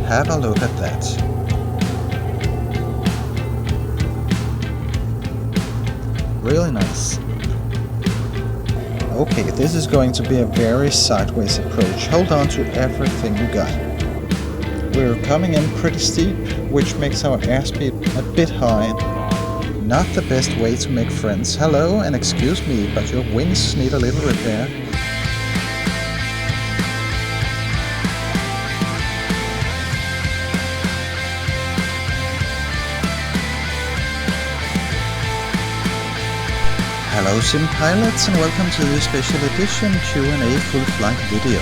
have a look at that. Really nice. Okay, this is going to be a very sideways approach. Hold on to everything you got. We're coming in pretty steep, which makes our airspeed a bit high. Not the best way to make friends. Hello, and excuse me, but your wings need a little repair. Hello Sim Pilots, and welcome to this special edition Q&A full flight video.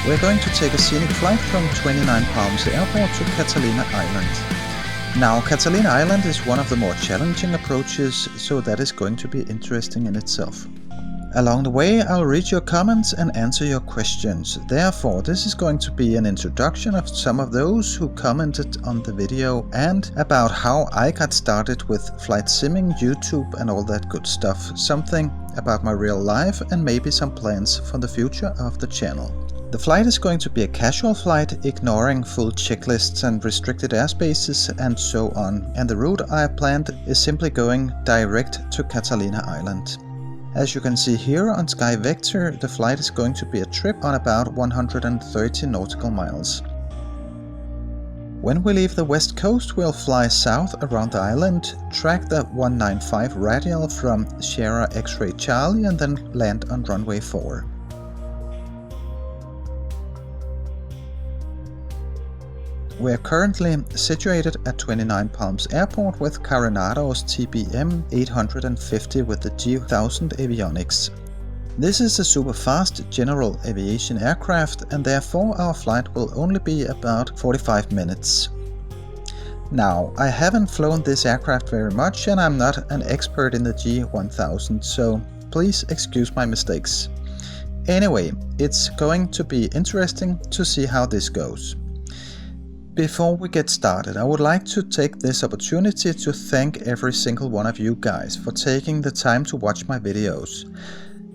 We're going to take a scenic flight from 29 Palms Airport to Catalina Island. Now, Catalina Island is one of the more challenging approaches, so that is going to be interesting in itself. Along the way, I'll read your comments and answer your questions. Therefore, this is going to be an introduction of some of those who commented on the video and about how I got started with flight simming, YouTube and all that good stuff. Something about my real life and maybe some plans for the future of the channel. The flight is going to be a casual flight, ignoring full checklists and restricted airspaces and so on. And the route I planned is simply going direct to Catalina Island. As you can see here on Sky Vector, the flight is going to be a trip on about 130 nautical miles. When we leave the west coast, we'll fly south around the island, track the 195 radial from Sierra X-Ray Charlie and then land on runway 4. We are currently situated at 29 Palms Airport with Carenado TBM850 with the G1000 avionics. This is a super fast general aviation aircraft and therefore our flight will only be about 45 minutes. Now, I haven't flown this aircraft very much and I'm not an expert in the G1000, so please excuse my mistakes. Anyway, it's going to be interesting to see how this goes. Before we get started, I would like to take this opportunity to thank every single one of you guys for taking the time to watch my videos.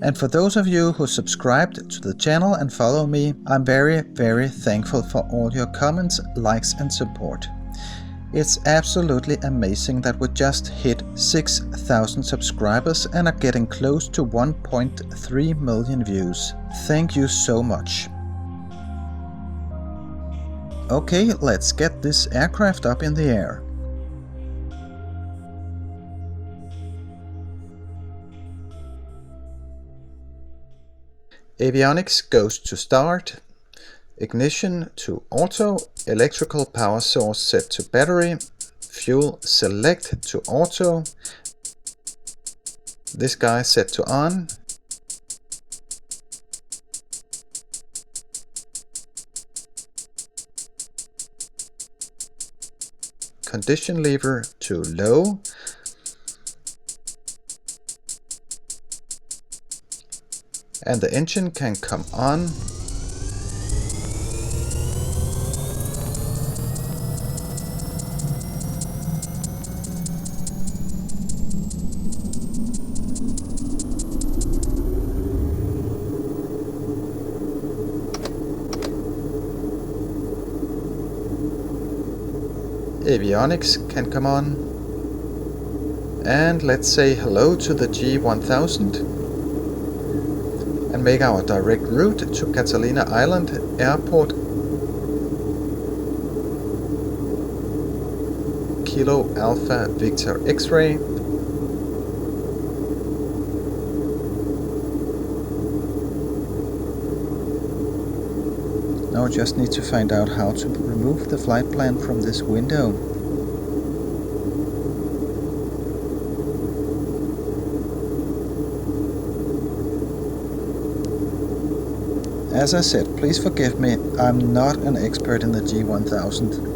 And for those of you who subscribed to the channel and follow me, I'm very thankful for all your comments, likes and support. It's absolutely amazing that we just hit 6,000 subscribers and are getting close to 1.3 million views. Thank you so much. Okay, let's get this aircraft up in the air. Avionics goes to start, ignition to auto, electrical power source set to battery, fuel select to auto, this guy set to on, condition lever to low, and the engine can come on. Avionics can come on, and let's say hello to the G1000 and make our direct route to Catalina Island Airport. Kilo Alpha Victor X-Ray. Now I just need to find out how to remove the flight plan from this window. As I said, please forgive me, I'm not an expert in the G1000.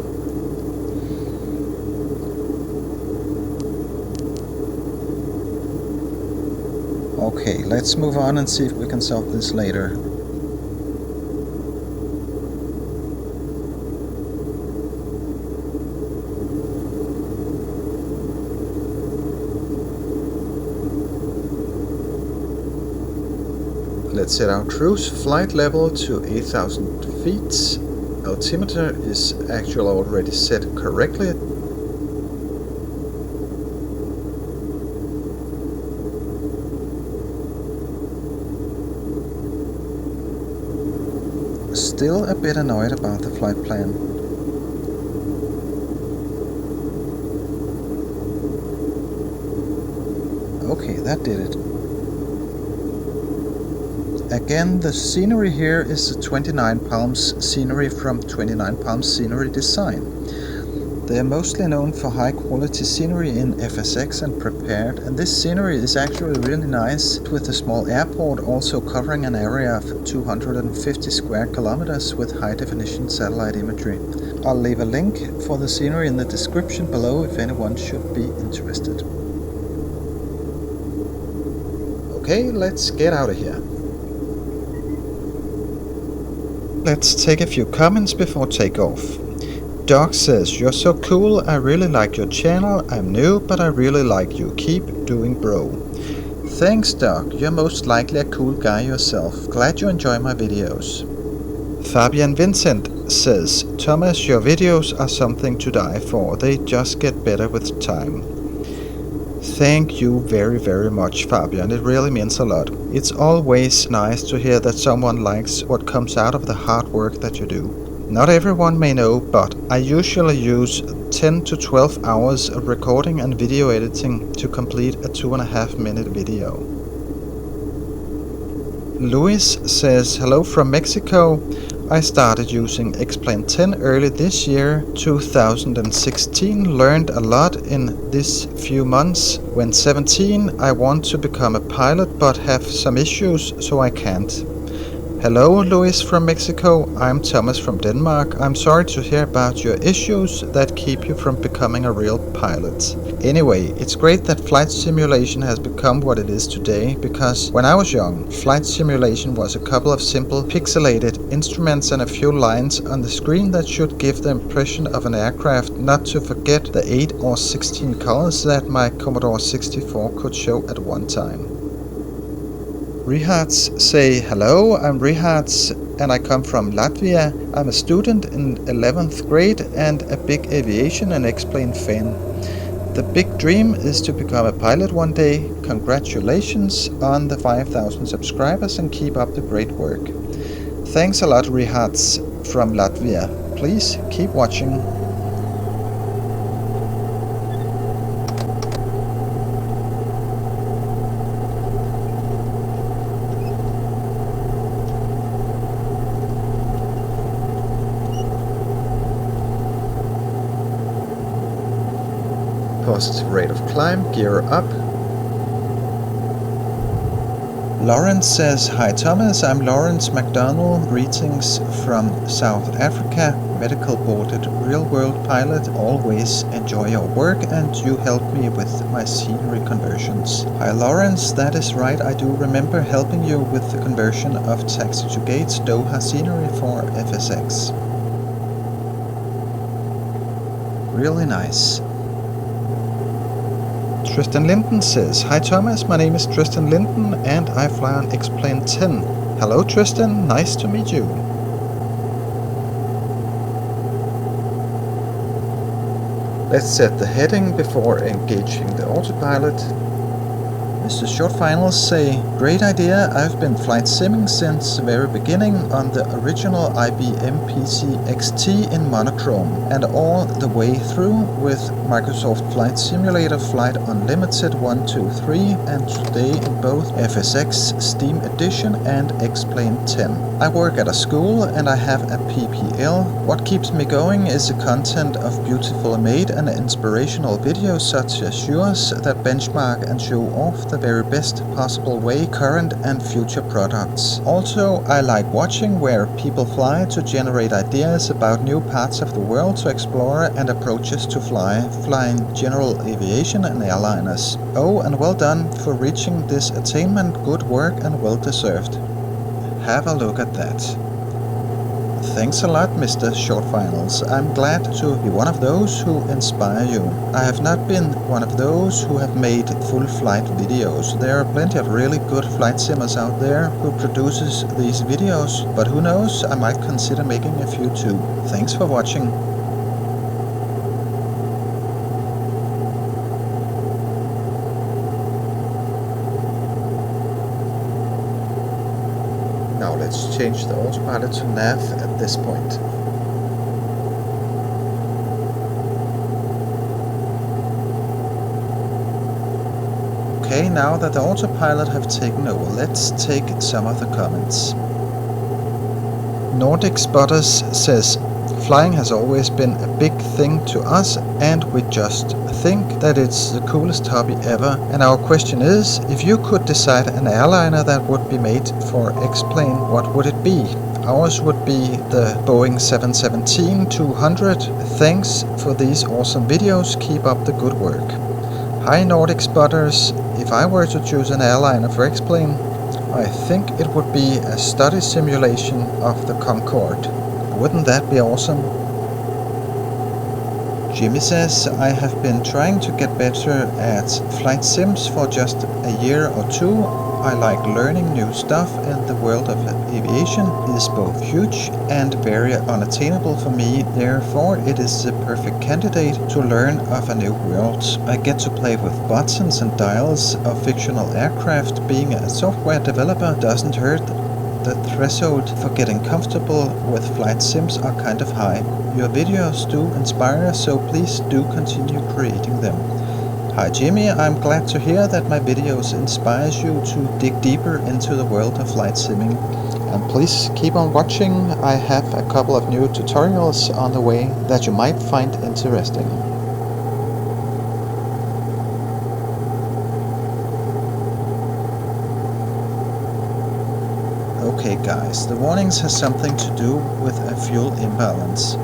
Okay, let's move on and see if we can solve this later. Let's set our cruise flight level to 8,000 feet altimeter is actually already set correctly. Still a bit annoyed about the flight plan. Okay, that did it. Again, the scenery here is the 29 Palms scenery from 29 Palms Scenery Design. They are mostly known for high quality scenery in FSX and prepared, and this scenery is actually really nice, with a small airport also covering an area of 250 square kilometers with high definition satellite imagery. I'll leave a link for the scenery in the description below if anyone should be interested. Okay, let's get out of here. Let's take a few comments before takeoff. Doc says, "You're so cool, I really like your channel, I'm new, but I really like you, keep doing bro." Thanks Doc, you're most likely a cool guy yourself, glad you enjoy my videos. Fabian Vincent says, "Thomas, your videos are something to die for, they just get better with time." Thank you very much, Fabian, it really means a lot. It's always nice to hear that someone likes what comes out of the hard work that you do. Not everyone may know, but I usually use 10 to 12 hours of recording and video editing to complete a 2.5 minute video. Luis says, "Hello from Mexico. I started using X-Plane 10 early this year, 2016, learned a lot in this few months. When 17, I want to become a pilot but have some issues, so I can't." Hello Luis from Mexico, I'm Thomas from Denmark. I'm sorry to hear about your issues that keep you from becoming a real pilot. Anyway, it's great that flight simulation has become what it is today, because when I was young, flight simulation was a couple of simple pixelated instruments and a few lines on the screen that should give the impression of an aircraft, not to forget the 8 or 16 colors that my Commodore 64 could show at one time. Rihats say, "Hello, I'm Rihats and I come from Latvia. I'm a student in 11th grade and a big aviation and X-Plane fan. The big dream is to become a pilot one day. Congratulations on the 5,000 subscribers and keep up the great work." Thanks a lot, Rihats from Latvia. Please keep watching. Positive rate of climb, gear up. Lawrence says, "Hi Thomas, I'm Lawrence McDonald, greetings from South Africa, medical boarded real world pilot, always enjoy your work and you help me with my scenery conversions." Hi Lawrence, that is right, I do remember helping you with the conversion of Taxi to Gates Doha scenery for FSX. Really nice. Tristan Linden says, "Hi Thomas, my name is Tristan Linden and I fly on X-Plane 10. Hello Tristan, nice to meet you." Let's set the heading before engaging the autopilot. Mr. Short Finals say, "Great idea, I've been flight simming since the very beginning on the original IBM PC XT in monochrome and all the way through with Microsoft Flight Simulator Flight Unlimited 1, 2, 3 and today in both FSX Steam Edition and X-Plane 10. I work at a school and I have a PPL. What keeps me going is the content of beautifully made and inspirational videos such as yours that benchmark and show off the very best possible way current and future products. Also, I like watching where people fly to generate ideas about new parts of the world to explore and approaches to flying general aviation and airliners. Oh, and well done for reaching this attainment, good work and well deserved." Have a look at that. Thanks a lot, Mr. Short Finals. I'm glad to be one of those who inspire you. I have not been one of those who have made full flight videos. There are plenty of really good flight simmers out there who produces these videos, but who knows, I might consider making a few too. Thanks for watching. Now let's change the autopilot to nav at this point. Okay, now that the autopilot have taken over, let's take some of the comments. Nordic Spotters says, flying has always been a big thing to us and we just think that it's the coolest hobby ever, and our question is, if you could decide an airliner that would be made for X-plane, what would it be? Ours would be the Boeing 717-200. Thanks for these awesome videos, keep up the good work. Hi Nordic Spotters, if I were to choose an airliner for X-plane, I think it would be a study simulation of the Concorde. Wouldn't that be awesome? Jimmy says, I have been trying to get better at flight sims for just a year or two. I like learning new stuff, and the world of aviation is both huge and very unattainable for me. Therefore, it is the perfect candidate to learn of a new world. I get to play with buttons and dials of fictional aircraft. Being a software developer doesn't hurt. The threshold for getting comfortable with flight sims are kind of high. Your videos do inspire, so please do continue creating them. Hi Jimmy, I'm glad to hear that my videos inspires you to dig deeper into the world of flight simming. And please keep on watching, I have a couple of new tutorials on the way that you might find interesting. Okay guys, the warnings has something to do with a fuel imbalance.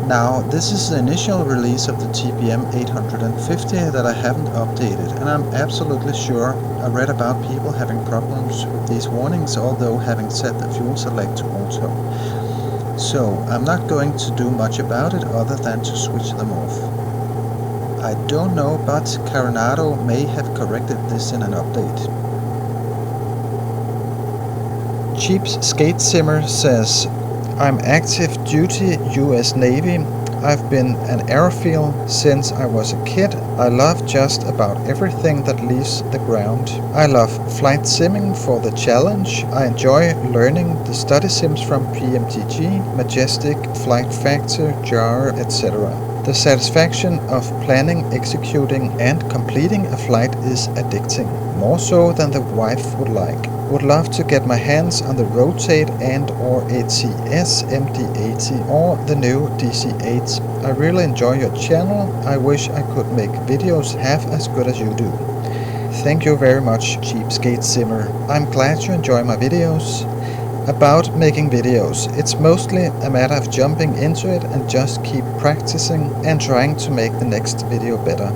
Now, this is the initial release of the TBM850 that I haven't updated, and I'm absolutely sure I read about people having problems with these warnings, although having set the fuel select to auto. So, I'm not going to do much about it other than to switch them off. I don't know, but Carenado may have corrected this in an update. Cheap Skate Simmer says, I'm active duty US Navy. I've been an airfield since I was a kid. I love just about everything that leaves the ground. I love flight simming for the challenge. I enjoy learning the study sims from PMTG, Majestic, Flight Factor, JAR, etc. The satisfaction of planning, executing and completing a flight is addicting, more so than the wife would like. Would love to get my hands on the Rotate and or ATS MD80 or the new DC-8. I really enjoy your channel. I wish I could make videos half as good as you do. Thank you very much, Cheapskate Simmer. I'm glad you enjoy my videos. About making videos, it's mostly a matter of jumping into it and just keep practicing and trying to make the next video better.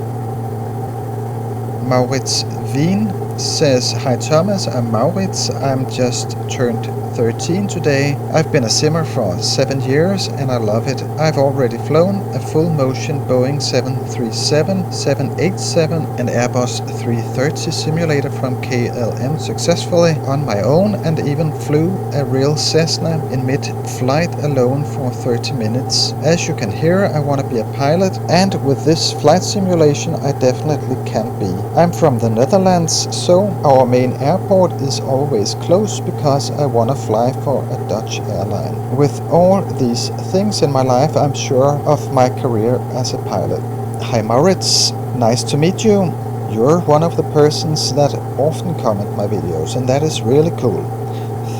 Maurits Wien says, hi Thomas, I'm Maurits, I'm just turned 13 today. I've been a simmer for 7 years and I love it. I've already flown a full motion Boeing 737, 787 and Airbus 330 simulator from KLM successfully on my own, and even flew a real Cessna in mid-flight alone for 30 minutes. As you can hear, I want to be a pilot, and with this flight simulation I definitely can be. I'm from the Netherlands, so our main airport is always close because I want to fly for a Dutch airline. With all these things in my life, I'm sure of my career as a pilot. Hi Maurits, nice to meet you. You're one of the persons that often comment my videos, and that is really cool.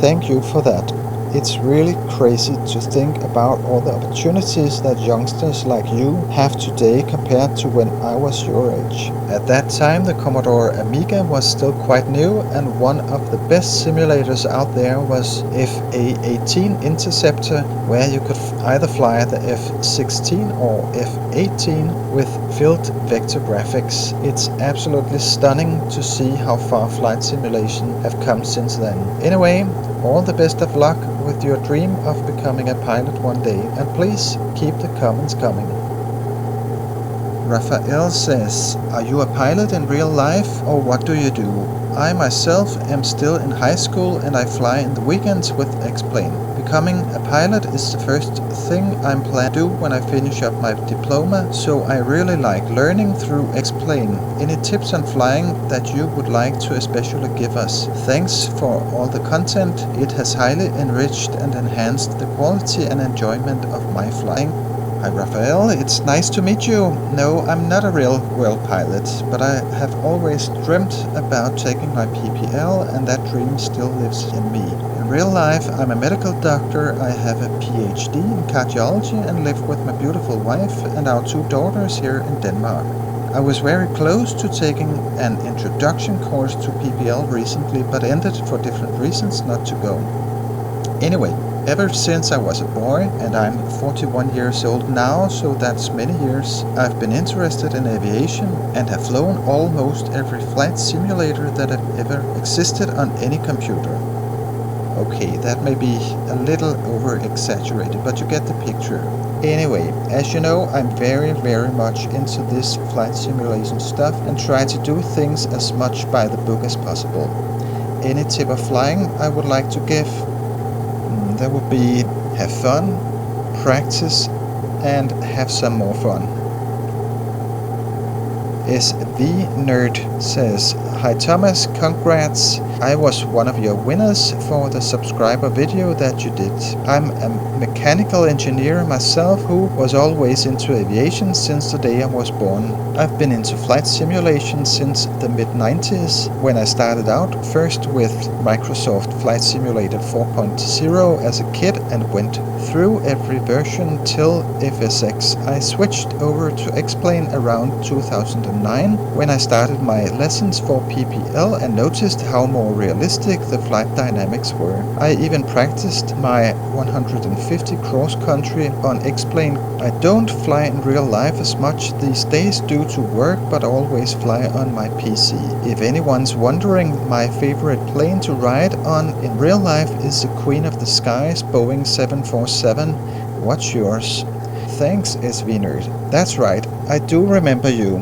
Thank you for that. It's really crazy to think about all the opportunities that youngsters like you have today compared to when I was your age. At that time the Commodore Amiga was still quite new, and one of the best simulators out there was FA-18 Interceptor, where you could either fly the F-16 or F-18 with Field vector graphics. It's absolutely stunning to see how far flight simulation have come since then. Anyway, all the best of luck with your dream of becoming a pilot one day, and please keep the comments coming. Raphael says, are you a pilot in real life, or what do you do? I myself am still in high school and I fly in the weekends with X-Plane. Becoming a pilot is the first thing I'm planning to do when I finish up my diploma, so I really like learning through X-Plane. Any tips on flying that you would like to especially give us? Thanks for all the content. It has highly enriched and enhanced the quality and enjoyment of my flying. Hi Raphael, it's nice to meet you. No, I'm not a real world pilot, but I have always dreamt about taking my PPL, and that dream still lives in me. In real life, I'm a medical doctor. I have a PhD in cardiology and live with my beautiful wife and our 2 daughters here in Denmark. I was very close to taking an introduction course to PPL recently, but ended for different reasons not to go. Anyway, ever since I was a boy, and I'm 41 years old now, so that's many years, I've been interested in aviation and have flown almost every flight simulator that have ever existed on any computer. Okay, that may be a little over-exaggerated, but you get the picture. Anyway, as you know, I'm very much into this flight simulation stuff and try to do things as much by the book as possible. Any tip of flying I would like to give? That would be have fun, practice, and have some more fun. SV Nerd says, hi Thomas, congrats. I was one of your winners for the subscriber video that you did. I'm a mechanical engineer myself who was always into aviation since the day I was born. I've been into flight simulation since the mid-90s when I started out first with Microsoft Flight Simulator 4.0 as a kid and went through every version till FSX. I switched over to X-Plane around 2009 when I started my lessons for PPL and noticed how more realistic the flight dynamics were. I even practiced my 150 cross-country on X-Plane. I don't fly in real life as much these days due to work, but always fly on my PC. If anyone's wondering, my favorite plane to ride on in real life is the Queen of the Skies Boeing 747. What's yours? Thanks, SV Nerd. That's right, I do remember you.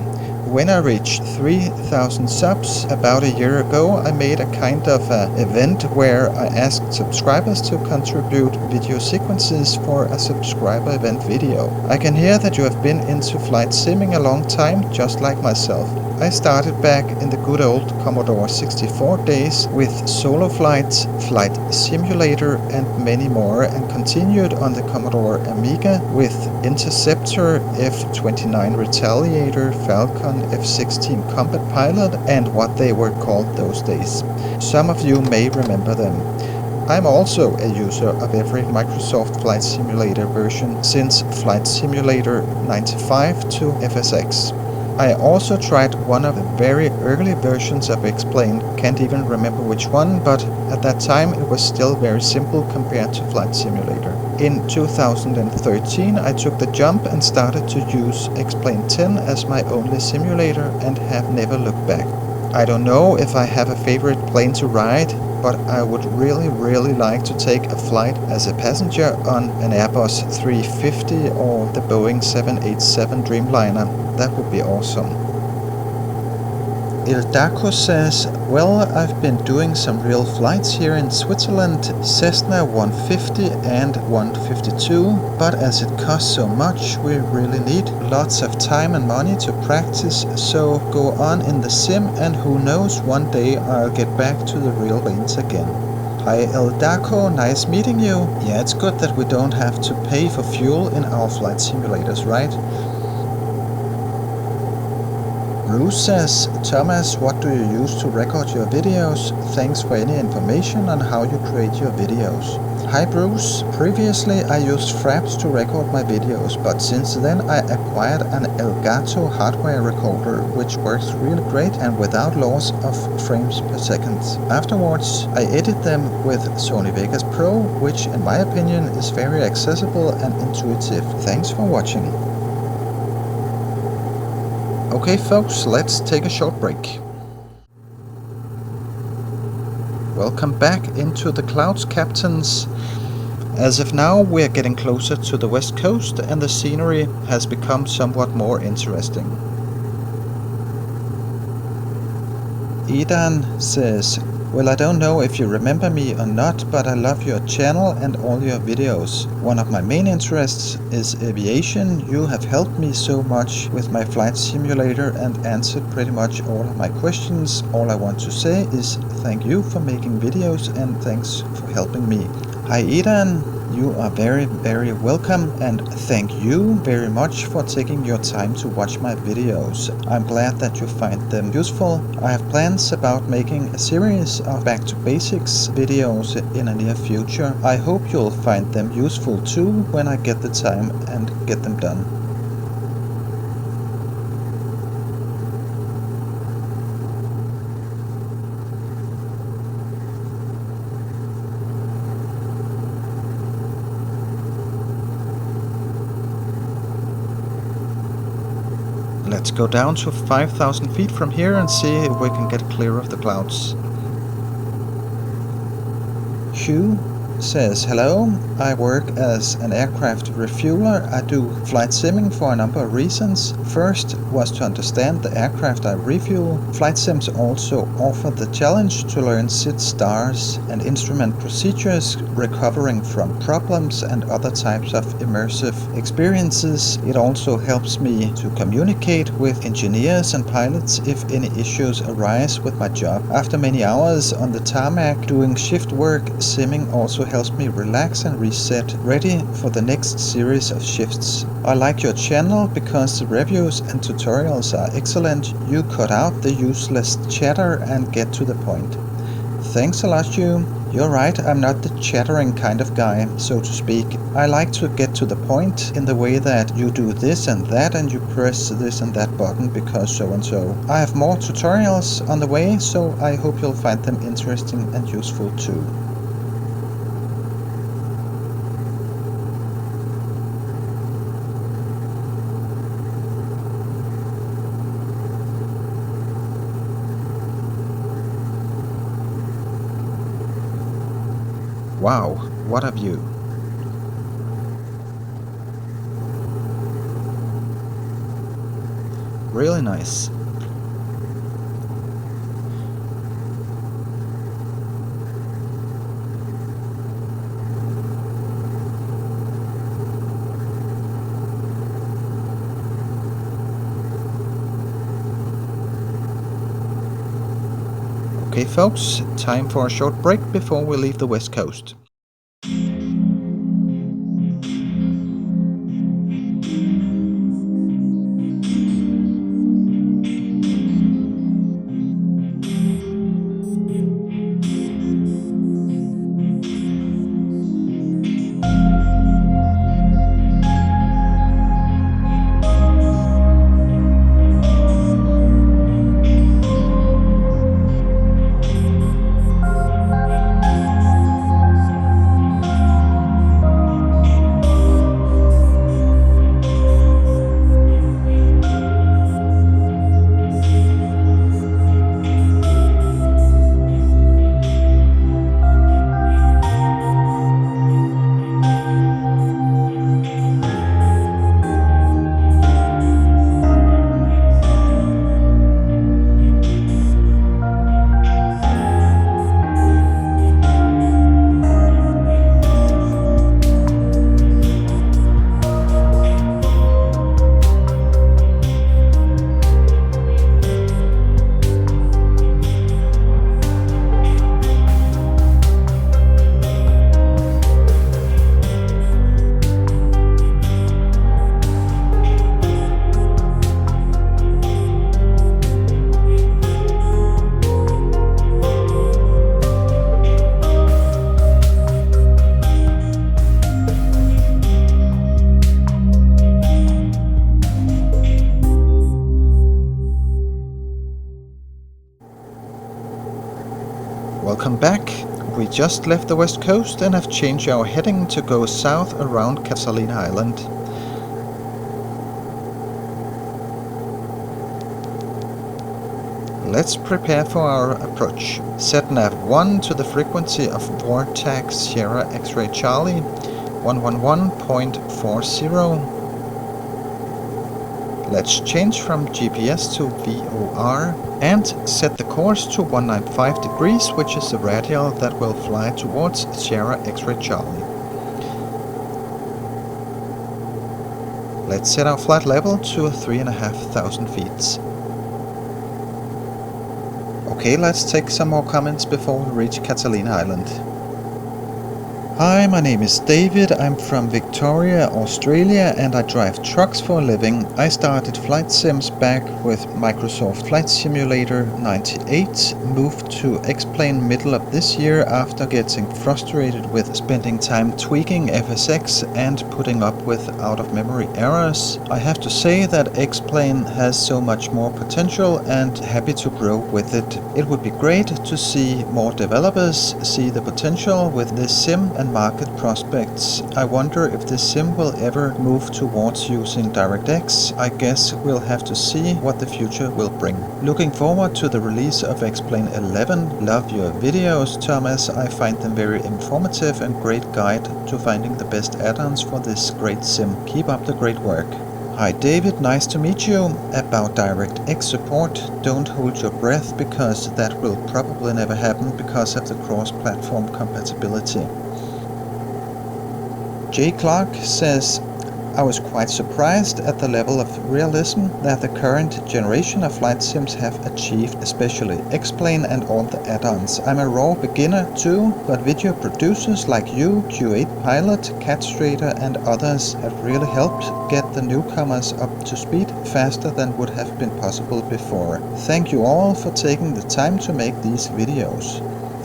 When I reached 3,000 subs about a year ago, I made a kind of event where I asked subscribers to contribute video sequences for a subscriber event video. I can hear that you have been into flight simming a long time, just like myself. I started back in the good old Commodore 64 days with solo flights, Flight Simulator and many more, and continued on the Commodore Amiga with Interceptor, F-29 Retaliator, Falcon, F-16 Combat Pilot and what they were called those days. Some of you may remember them. I'm also a user of every Microsoft Flight Simulator version since Flight Simulator 95 to FSX. I also tried one of the very early versions of X-Plane, can't even remember which one, but at that time it was still very simple compared to Flight Simulator. In 2013 I took the jump and started to use X-Plane 10 as my only simulator and have never looked back. I don't know if I have a favorite plane to ride, but I would really like to take a flight as a passenger on an Airbus 350 or the Boeing 787 Dreamliner. That would be awesome. Ildaco says, well, I've been doing some real flights here in Switzerland, Cessna 150 and 152, but as it costs so much, we really need lots of time and money to practice, so go on in the sim and who knows, one day I'll get back to the real planes again. Hi Ildaco, nice meeting you. Yeah, it's good that we don't have to pay for fuel in our flight simulators, right? Bruce says, Thomas, what do you use to record your videos? Thanks for any information on how you create your videos. Hi Bruce, previously I used Fraps to record my videos, but since then I acquired an Elgato hardware recorder which works really great and without loss of frames per second. Afterwards I edit them with Sony Vegas Pro, which in my opinion is very accessible and intuitive. Thanks for watching. Okay folks, let's take a short break. Welcome back into the clouds, captains. As of now, we are getting closer to the west coast and the scenery has become somewhat more interesting. Idan says, well, I don't know if you remember me or not, but I love your channel and all your videos. One of my main interests is aviation. You have helped me so much with my flight simulator and answered pretty much all of my questions. All I want to say is thank you for making videos and thanks for helping me. Hi Idan, you are very, very welcome and thank you very much for taking your time to watch my videos. I'm glad that you find them useful. I have plans about making a series of back to basics videos in the near future. I hope you'll find them useful too when I get the time and get them done. Let's go down to 5,000 feet from here and see if we can get clear of the clouds. Hugh says, hello, I work as an aircraft refueler. I do flight simming for a number of reasons. First was to understand the aircraft I refuel. Flight sims also offer the challenge to learn SID stars and instrument procedures, recovering from problems and other types of immersive experiences. It also helps me to communicate with engineers and pilots if any issues arise with my job. After many hours on the tarmac doing shift work, simming also helps me relax and reset, ready for the next series of shifts. I like your channel because the reviews and tutorials are excellent. You cut out the useless chatter and get to the point. Thanks a lot, Hugh. You're right, I'm not the chattering kind of guy, so to speak. I like to get to the point in the way that you do this and that and you press this and that button because so and so. I have more tutorials on the way, so I hope you'll find them interesting and useful too. Wow, what a view! Really nice. Okay folks, time for a short break before we leave the west coast. Welcome back. We just left the west coast and have changed our heading to go south around Catalina Island. Let's prepare for our approach. Set nav 1 to the frequency of Vortex Sierra X-ray Charlie 111.40. Let's change from GPS to VOR and set the course to 195 degrees, which is the radial that will fly towards Sierra X-ray Charlie. Let's set our flight level to 3,500 feet. Okay, let's take some more comments before we reach Catalina Island. Hi, my name is David. I'm from Victoria, Australia, and I drive trucks for a living. I started flight sims back with Microsoft Flight Simulator 98, moved to X-Plane middle of this year after getting frustrated with spending time tweaking FSX and putting up with out-of-memory errors. I have to say that X-Plane has so much more potential and happy to grow with it. It would be great to see more developers see the potential with this sim and market prospects. I wonder if this sim will ever move towards using DirectX. I guess we'll have to see what the future will bring. Looking forward to the release of X-Plane 11. Love your videos, Thomas. I find them very informative and great guide to finding the best add-ons for this great sim. Keep up the great work. Hi David, nice to meet you. About DirectX support, don't hold your breath because that will probably never happen because of the cross-platform compatibility. Jay Clark says, I was quite surprised at the level of realism that the current generation of flight sims have achieved, especially X-Plane and all the add-ons. I'm a raw beginner too, but video producers like you, Q8 Pilot, Catstrator and others have really helped get the newcomers up to speed faster than would have been possible before. Thank you all for taking the time to make these videos.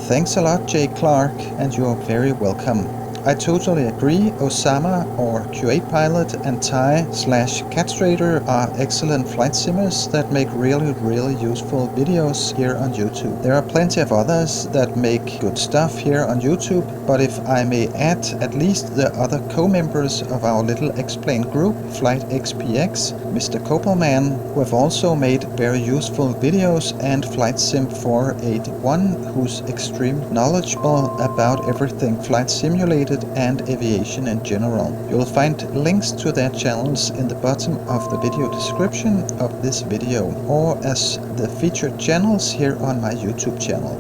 Thanks a lot Jay Clark, and you are very welcome. I totally agree. Osama or Q8 Pilot and Thai/Catstrator are excellent flight simmers that make really useful videos here on YouTube. There are plenty of others that make good stuff here on YouTube, but if I may add at least the other co-members of our little X-Plane group, FlightXPX, Mr. Kopelman, who have also made very useful videos, and Flight Sim 481, who's extremely knowledgeable about everything flight simulated and aviation in general. You'll find links to their channels in the bottom of the video description of this video, or as the featured channels here on my YouTube channel.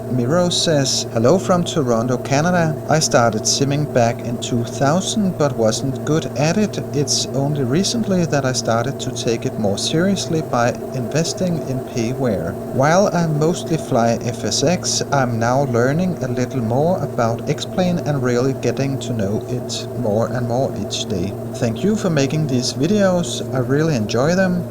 Miro says, hello from Toronto, Canada. I started simming back in 2000 but wasn't good at it. It's only recently that I started to take it more seriously by investing in payware. While I mostly fly FSX, I'm now learning a little more about X-Plane and really getting to know it more and more each day. Thank you for making these videos. I really enjoy them.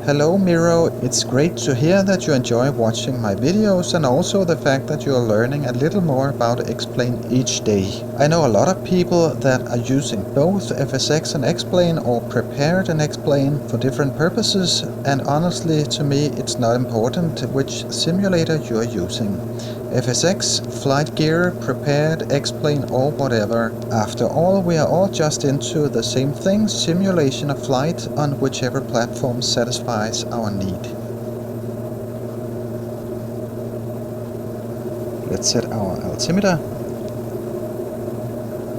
Hello Miro, it's great to hear that you enjoy watching my videos and also the fact that you are learning a little more about X-Plane each day. I know a lot of people that are using both FSX and X-Plane or prepared in X-Plane for different purposes, and honestly to me it's not important which simulator you are using. FSX, flight gear, prepared, X-Plane or whatever. After all, we are all just into the same thing, simulation of flight on whichever platform satisfies our need. Let's set our altimeter.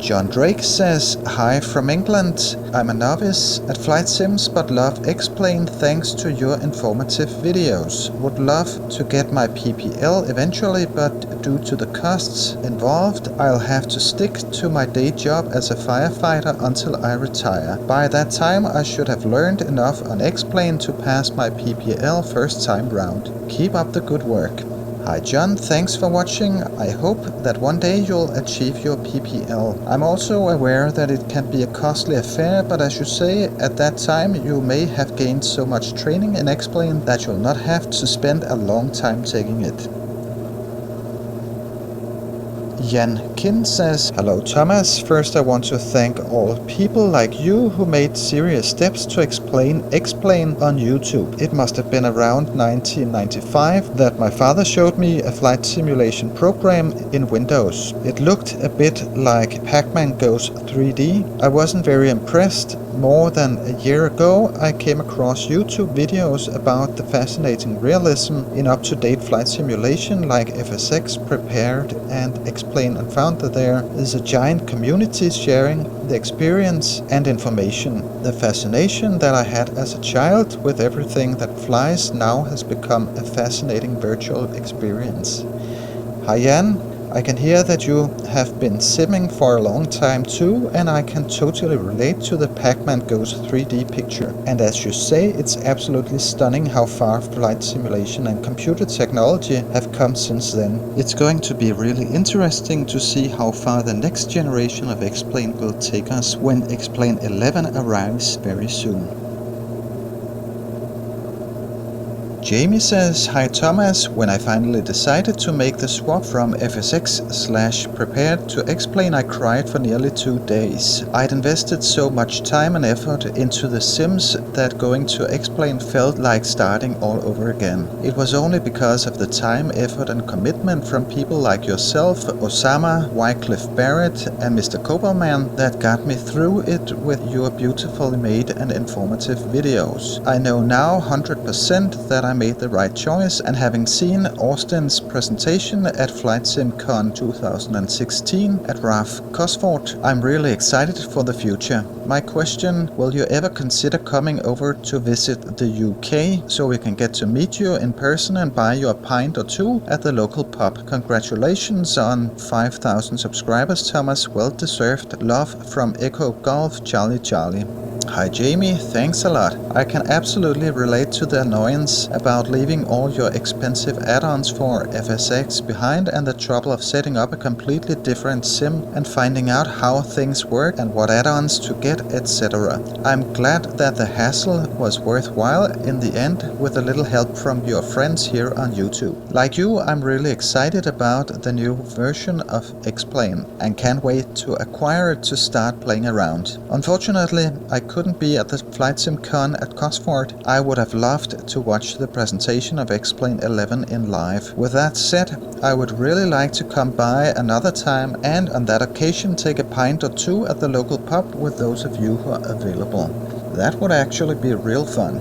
John Drake says, hi from England. I'm a novice at flight sims but love X-Plane thanks to your informative videos. Would love to get my PPL eventually, but due to the costs involved, I'll have to stick to my day job as a firefighter until I retire. By that time I should have learned enough on X-Plane to pass my PPL first time round. Keep up the good work. Hi John, thanks for watching. I hope that one day you'll achieve your PPL. I'm also aware that it can be a costly affair, but as you say, at that time you may have gained so much training in X-Plane that you'll not have to spend a long time taking it. Jan Kin says, "Hello Thomas, first I want to thank all people like you who made serious steps to explain on YouTube. It must have been around 1995 that my father showed me a flight simulation program in Windows. It looked a bit like Pac-Man Goes 3D. I wasn't very impressed. More than a year ago, I came across YouTube videos about the fascinating realism in up-to-date flight simulation like FSX, Prepared and Explain, and found that there is a giant community sharing the experience and information. The fascination that I had as a child with everything that flies now has become a fascinating virtual experience." Hi Jan, I can hear that you have been simming for a long time too, and I can totally relate to the Pac-Man Goes 3D picture. And as you say, it's absolutely stunning how far flight simulation and computer technology have come since then. It's going to be really interesting to see how far the next generation of X-Plane will take us when X-Plane 11 arrives very soon. Jamie says, "Hi Thomas, when I finally decided to make the swap from FSX/Prepared to X-Plane, I cried for nearly 2 days. I'd invested so much time and effort into the sims that going to X-Plane felt like starting all over again. It was only because of the time, effort and commitment from people like yourself, Osama, Wycliffe Barrett and Mr. Cobelman that got me through it with your beautifully made and informative videos. I know now 100% that I made the right choice, and having seen Austin's presentation at FlightSimCon 2016 at RAF Cosford, I'm really excited for the future. My question, will you ever consider coming over to visit the UK so we can get to meet you in person and buy you a pint or two at the local pub? Congratulations on 5,000 subscribers, Thomas. Well deserved. Love from Echo Golf Charlie Charlie." Hi Jamie, thanks a lot. I can absolutely relate to the annoyance about leaving all your expensive add-ons for FSX behind and the trouble of setting up a completely different sim and finding out how things work and what add-ons to get, etc. I'm glad that the hassle was worthwhile in the end with a little help from your friends here on YouTube. Like you, I'm really excited about the new version of X-Plane and can't wait to acquire it to start playing around. Unfortunately, I couldn't be at the FlightSimCon at Cosford. I would have loved to watch the presentation of X-Plane 11 in live. With that said, I would really like to come by another time and on that occasion take a pint or two at the local pub with those of you who are available. That would actually be real fun.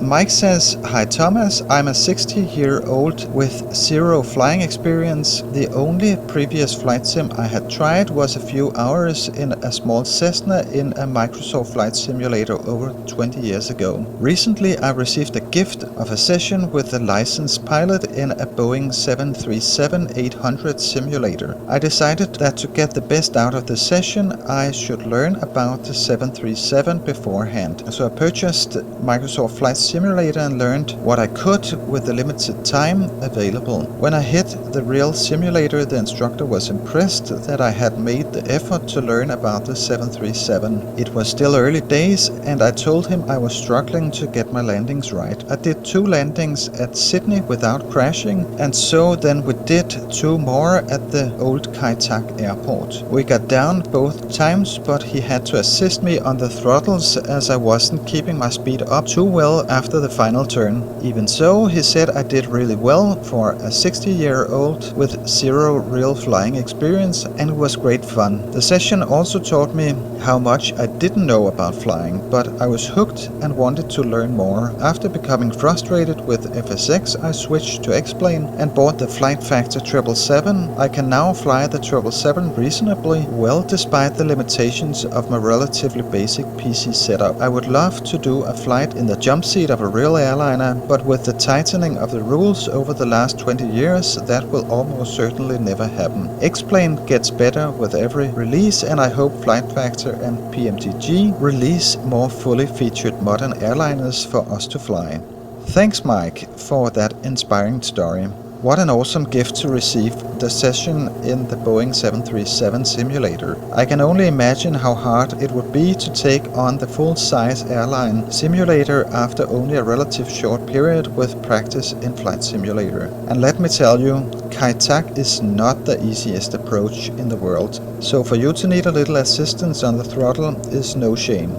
Mike says, "Hi Thomas, I'm a 60-year-old with zero flying experience. The only previous flight sim I had tried was a few hours in a small Cessna in a Microsoft Flight Simulator over 20 years ago. Recently I received a gift of a session with a licensed pilot in a Boeing 737-800 simulator. I decided that to get the best out of the session I should learn about the 737 beforehand. So I purchased Microsoft Flight Simulator and learned what I could with the limited time available. When I hit the real simulator, the instructor was impressed that I had made the effort to learn about the 737. It was still early days and I told him I was struggling to get my landings right. I did 2 landings at Sydney without crashing, and so then we did 2 more at the old Kai Tak airport. We got down both times, but he had to assist me on the throttles as I wasn't keeping my speed up too well after the final turn. Even so, he said I did really well for a 60-year-old with zero real flying experience, and it was great fun. The session also taught me how much I didn't know about flying, but I was hooked and wanted to learn more. After becoming frustrated with FSX, I switched to X-Plane and bought the Flight Factor 777. I can now fly the 777 reasonably well despite the limitations of my relatively basic PC setup. I would love to do a flight in the jump seat of a real airliner, but with the tightening of the rules over the last 20 years, that will almost certainly never happen. X-Plane gets better with every release, and I hope Flight Factor and PMTG release more fully featured modern airliners for us to fly." Thanks Mike for that inspiring story. What an awesome gift to receive, the session in the Boeing 737 simulator. I can only imagine how hard it would be to take on the full-size airline simulator after only a relative short period with practice in Flight Simulator. And let me tell you, Kai-Tak is not the easiest approach in the world, so for you to need a little assistance on the throttle is no shame.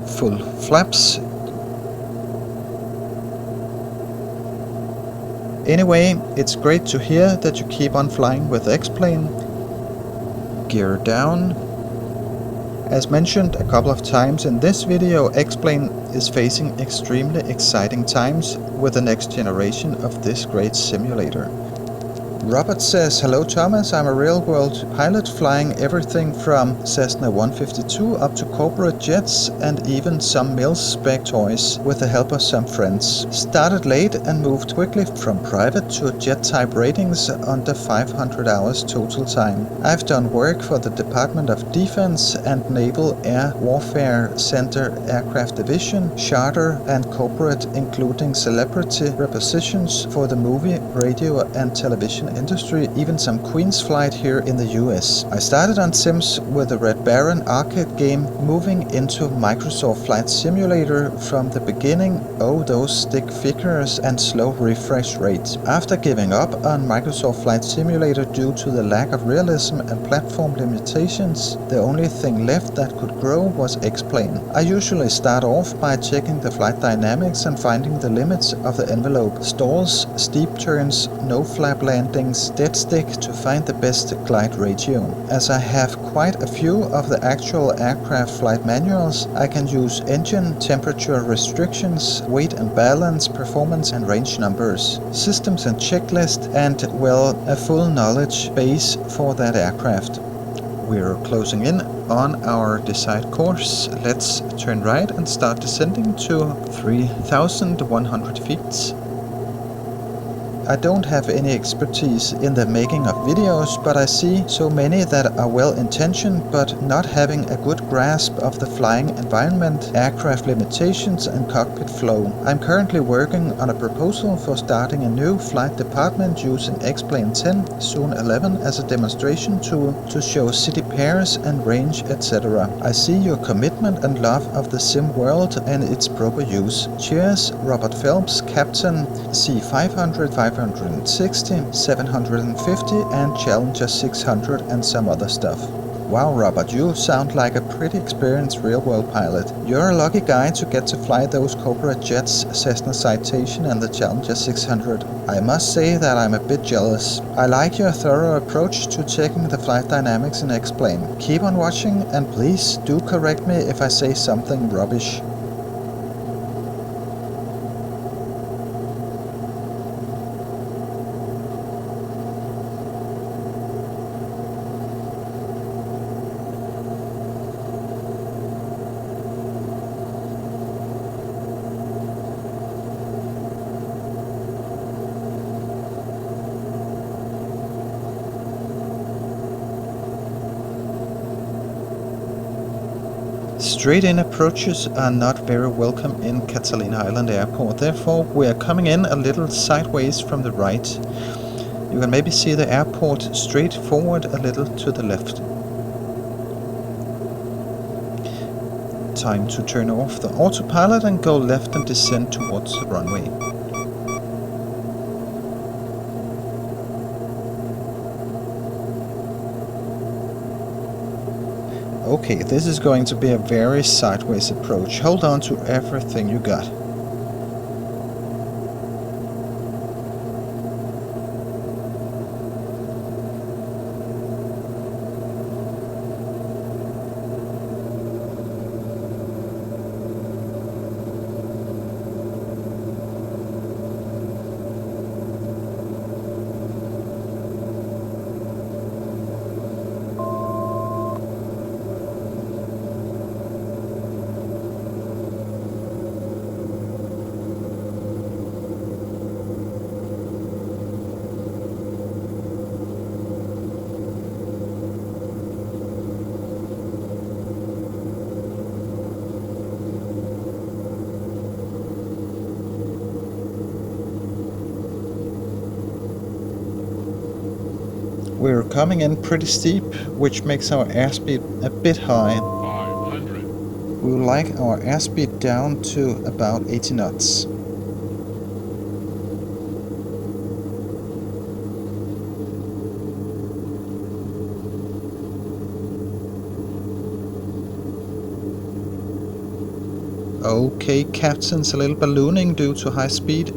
Full flaps. Anyway, it's great to hear that you keep on flying with X-Plane. Gear down. As mentioned a couple of times in this video, X-Plane is facing extremely exciting times with the next generation of this great simulator. Robert says, "Hello Thomas, I'm a real-world pilot flying everything from Cessna 152 up to corporate jets and even some mil-spec toys with the help of some friends. Started late and moved quickly from private to jet-type ratings under 500 hours total time. I've done work for the Department of Defense and Naval Air Warfare Center Aircraft Division, charter and corporate, including celebrity repositions for the movie, radio and television industry, even some Queen's flight here in the US. I started on Sims with the Red Baron arcade game, moving into Microsoft Flight Simulator from the beginning. Oh, those stick figures and slow refresh rates. After giving up on Microsoft Flight Simulator due to the lack of realism and platform limitations, the only thing left that could grow was X-Plane. I usually start off by checking the flight dynamics and finding the limits of the envelope. Stalls, steep turns, no flap landings, dead stick to find the best glide ratio. As I have quite a few of the actual aircraft flight manuals, I can use engine, temperature restrictions, weight and balance, performance and range numbers, systems and checklist, and, well, a full knowledge base for that aircraft. We're closing in on our desired course. Let's turn right and start descending to 3,100 feet. I don't have any expertise in the making of videos, but I see so many that are well intentioned but not having a good grasp of the flying environment, aircraft limitations and cockpit flow. I'm currently working on a proposal for starting a new flight department using X-Plane 10, soon 11 as a demonstration tool to show city pairs and range, etc. I see your commitment and love of the sim world and its proper use. Cheers, Robert Phelps, Captain C500, 560, 750 and Challenger 600 and some other stuff. Wow, Robert, you sound like a pretty experienced real-world pilot. You're a lucky guy to get to fly those corporate jets, Cessna Citation and the Challenger 600. I must say that I'm a bit jealous. I like your thorough approach to checking the flight dynamics in X-Plane. Keep on watching and please do correct me if I say something rubbish. Straight-in approaches are not very welcome in Catalina Island Airport, therefore we are coming in a little sideways from the right. You can maybe see the airport straight forward a little to the left. Time to turn off the autopilot and go left and descend towards the runway. Okay, this is going to be a very sideways approach. Hold on to everything you got. coming in pretty steep, which makes our airspeed a bit high. 500. We would like our airspeed down to about 80 knots. Okay, captain's a little ballooning due to high speed,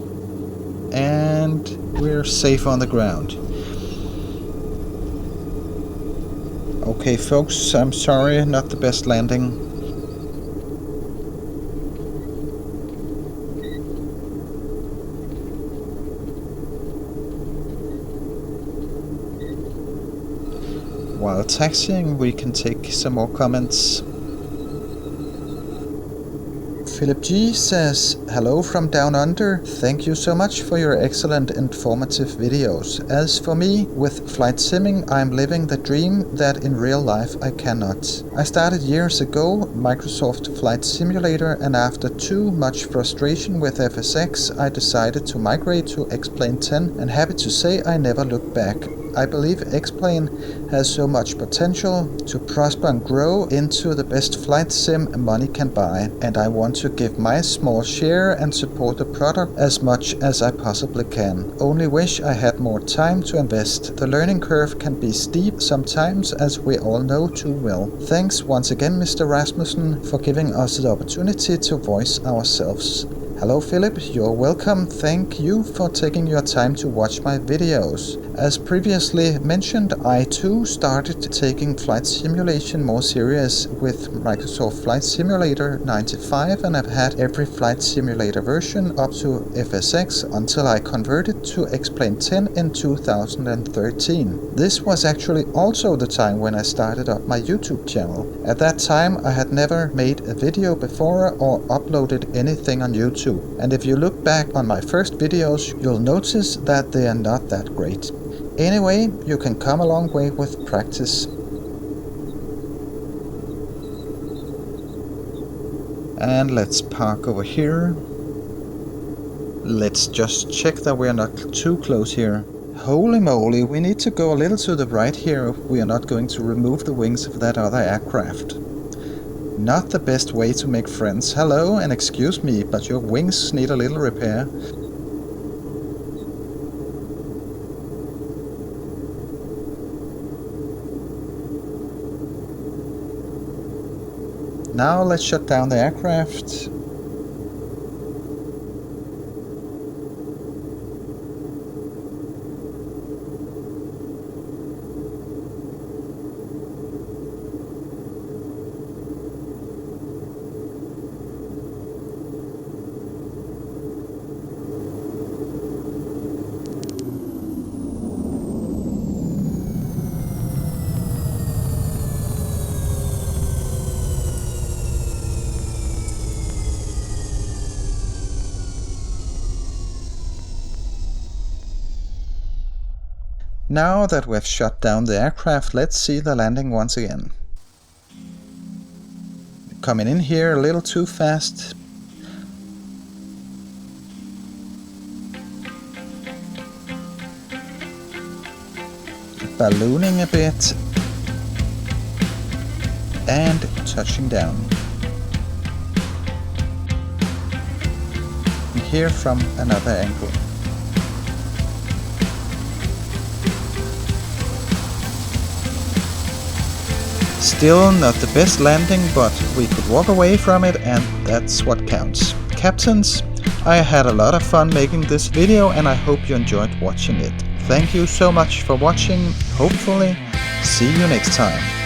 and we're safe on the ground. Okay folks, I'm sorry, not the best landing. While taxiing, we can take some more comments. Philip G says, hello from down under. Thank you so much for your excellent informative videos. As for me, with flight simming, I'm living the dream that in real life I cannot. I started years ago Microsoft Flight Simulator, and after too much frustration with FSX, I decided to migrate to X-Plane 10, and happy to say I never looked back. I believe X-Plane has so much potential to prosper and grow into the best flight sim money can buy, and I want to give my small share and support the product as much as I possibly can. Only wish I had more time to invest. The learning curve can be steep sometimes, as we all know too well. Thanks once again, Mr. Rasmussen, for giving us the opportunity to voice ourselves. Hello Philip, you're welcome. Thank you for taking your time to watch my videos. As previously mentioned, I too started taking flight simulation more serious with Microsoft Flight Simulator 95, and I've had every flight simulator version up to FSX until I converted to X-Plane 10 in 2013. This was actually also the time when I started up my YouTube channel. At that time I had never made a video before or uploaded anything on YouTube. And if you look back on my first videos, you'll notice that they are not that great. Anyway, you can come a long way with practice. And let's park over here. Let's just check that we're not too close here. Holy moly, we need to go a little to the right here if we are not going to remove the wings of that other aircraft. Not the best way to make friends. Hello, and excuse me, but your wings need a little repair. Now let's shut down the aircraft. Now that we've shut down the aircraft, let's see the landing once again. Coming in here a little too fast. Ballooning a bit. And touching down. And here from another angle. Still not the best landing, but we could walk away from it, and that's what counts. Captains, I had a lot of fun making this video, and I hope you enjoyed watching it. Thank you so much for watching. Hopefully, see you next time.